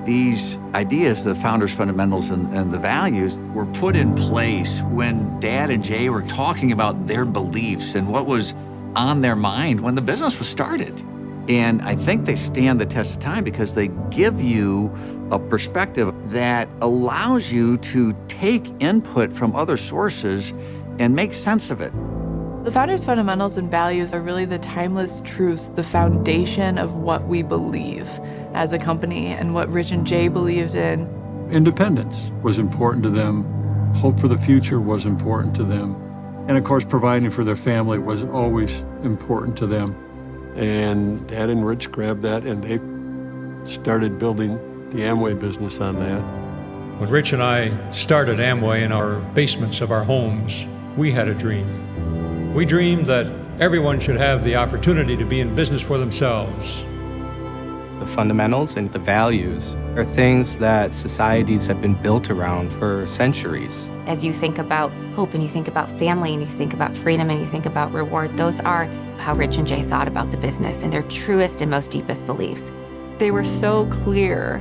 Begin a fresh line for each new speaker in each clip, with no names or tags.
These ideas, the founders' fundamentals and the values, were put in place when Dad and Jay were talking about their beliefs and what was on their mind when the business was started. And I think they stand the test of time because they give you a perspective that allows you to take input from other sources and make sense of it.
The founders' fundamentals and values are really the timeless truths, the foundation of what we believe as a company and what Rich and Jay believed in.
Independence was important to them. Hope for the future was important to them. And of course, providing for their family was always important to them.
And Dad and Rich grabbed that and they started building the Amway business on that.
When Rich and I started Amway in our basements of our homes, we had a dream. We dreamed that everyone should have the opportunity to be in business for themselves.
The fundamentals and the values are things that societies have been built around for centuries.
As you think about hope and you think about family and you think about freedom and you think about reward, those are how Rich and Jay thought about the business and their truest and most deepest beliefs.
They were so clear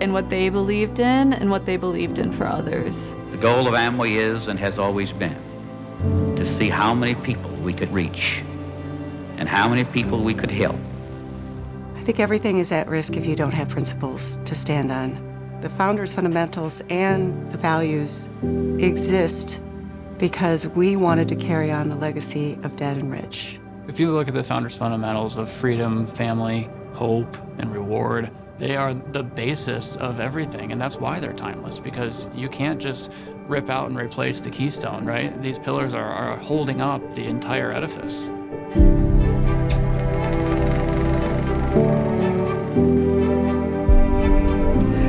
in what they believed in and what they believed in for others.
The goal of Amway is and has always been to see how many people we could reach and how many people we could help.
I think everything is at risk if you don't have principles to stand on. The founders' fundamentals and the values exist because we wanted to carry on the legacy of Dad and Rich.
If you look at the founders' fundamentals of freedom, family, hope, and reward, they are the basis of everything, and that's why they're timeless, because you can't just rip out and replace the keystone, right? These pillars are holding up the entire edifice.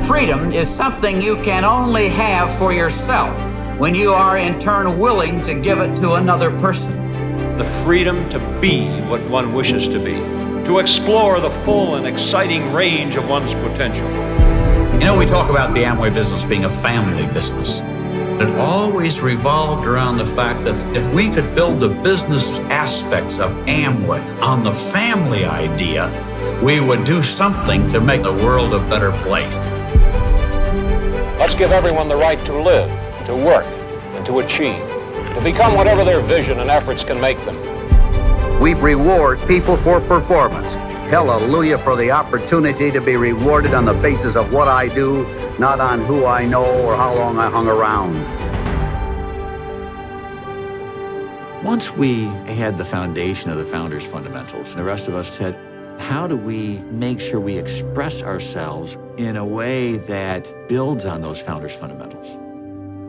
Freedom is something you can only have for yourself when you are in turn willing to give it to another person.
The freedom to be what one wishes to be, to explore the full and exciting range of one's potential.
You know, we talk about the Amway business being a family business. It always revolved around the fact that if we could build the business aspects of Amway on the family idea, we would do something to make the world a better place.
Let's give everyone the right to live, to work, and to achieve, to become whatever their vision and efforts can make them.
We reward people for performance. Hallelujah for the opportunity to be rewarded on the basis of what I do, not on who I know or how long I hung around.
Once we had the foundation of the founders' fundamentals, the rest of us said, how do we make sure we express ourselves in a way that builds on those founders' fundamentals?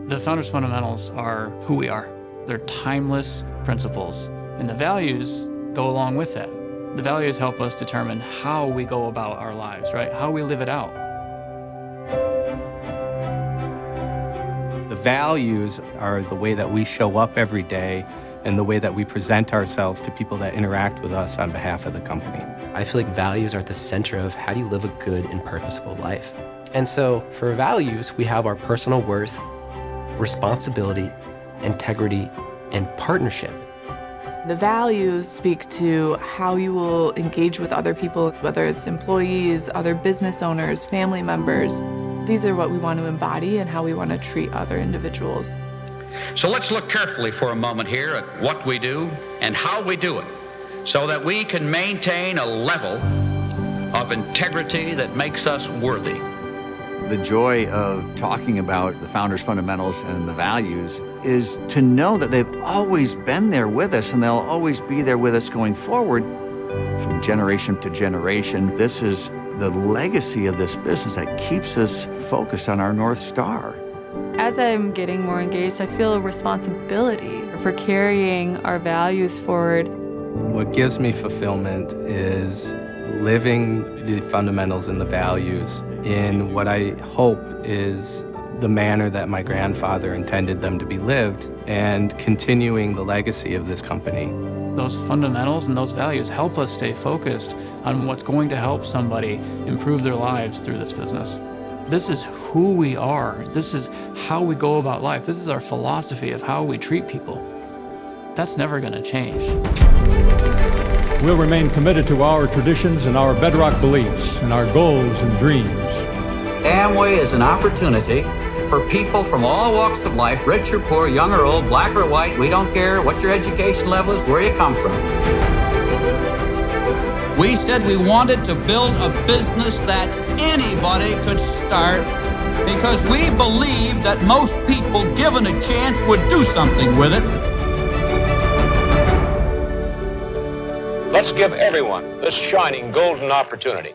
The founders' fundamentals are who we are. They're timeless principles, and the values go along with that. The values help us determine how we go about our lives, right? How we live it out.
The values are the way that we show up every day and the way that we present ourselves to people that interact with us on behalf of the company.
I feel like values are at the center of how do you live a good and purposeful life. And so for values, we have our personal worth, responsibility, integrity, and partnership.
The values speak to how you will engage with other people, whether it's employees, other business owners, family members. These are what we want to embody and how we want to treat other individuals.
So let's look carefully for a moment here at what we do and how we do it, so that we can maintain a level of integrity that makes us worthy.
The joy of talking about the founders' fundamentals and the values is to know that they've always been there with us and they'll always be there with us going forward from generation to generation. This is the legacy of this business that keeps us focused on our North Star.
As I'm getting more engaged, I feel a responsibility for carrying our values forward.
What gives me fulfillment is living the fundamentals and the values in what I hope is the manner that my grandfather intended them to be lived, and continuing the legacy of this company.
Those fundamentals and those values help us stay focused on what's going to help somebody improve their lives through this business. This is who we are. This is how we go about life. This is our philosophy of how we treat people. That's never going to change.
We'll remain committed to our traditions and our bedrock beliefs and our goals and dreams.
Amway is an opportunity for people from all walks of life, rich or poor, young or old, black or white. We don't care what your education level is, where you come from. We said we wanted to build a business that anybody could start because we believe that most people, given a chance, would do something with it.
Let's give everyone this shining golden opportunity.